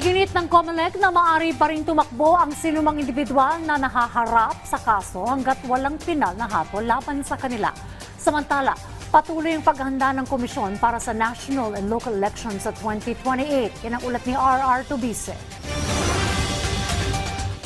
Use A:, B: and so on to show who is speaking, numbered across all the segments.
A: Iginit ng COMELEC na maaari pa rin tumakbo ang sinumang individual na nahaharap sa kaso hanggat walang pinal na hatol laban sa kanila. Samantala, patuloy ang paghahanda ng komisyon para sa national and local elections sa 2028. Yan ang ulat ni RR Tubise.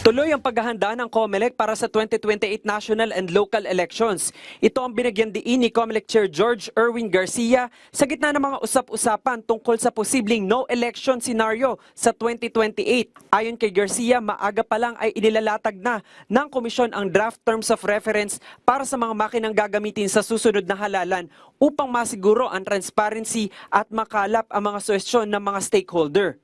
B: Tuloy ang paghahanda ng COMELEC para sa 2028 national and local elections. Ito ang binigyan diin ni COMELEC Chair George Erwin Garcia sa gitna ng mga usap-usapan tungkol sa posibleng no election scenario sa 2028. Ayon kay Garcia, maaga pa lang ay inilalatag na ng komisyon ang draft terms of reference para sa mga makinang gagamitin sa susunod na halalan upang masiguro ang transparency at makalap ang mga suwestyon ng mga stakeholder.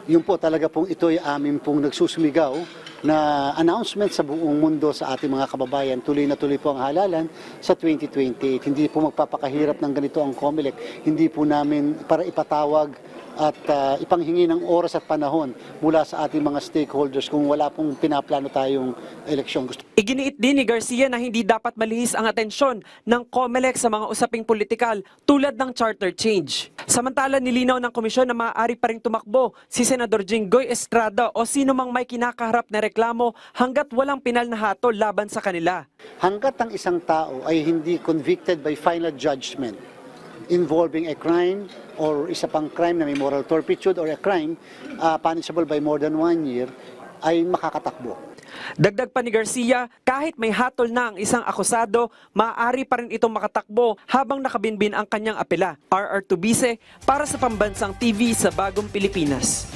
C: Yun po talaga pong ito ay amin pong nagsusumigaw na announcement sa buong mundo sa ating mga kababayan. Tuloy na tuloy po ang halalan sa 2028. Hindi po magpapakahirap ng ganito ang COMELEC. Hindi po namin para ipatawag at ipanghingi ng oras at panahon mula sa ating mga stakeholders kung wala pong pinaplano tayong eleksyon.
B: Iginiit din ni Garcia na hindi dapat malihis ang atensyon ng COMELEC sa mga usaping politikal tulad ng charter change. Samantala, nilinaw ng komisyon na maaari pa ring tumakbo si Senador Jinggoy Estrada o sino mang may kinakaharap na reklamo hanggat walang pinal na hatol laban sa kanila.
C: Hanggat ang isang tao ay hindi convicted by final judgment involving a crime or isa pang crime na may moral turpitude or a crime punishable by more than 1 year, ay makakatakbo.
B: Dagdag pa ni Garcia, kahit may hatol na ang isang akusado, maaari pa rin itong makatakbo habang nakabinbin ang kanyang apela. RR Tubise para sa Pambansang TV sa Bagong Pilipinas.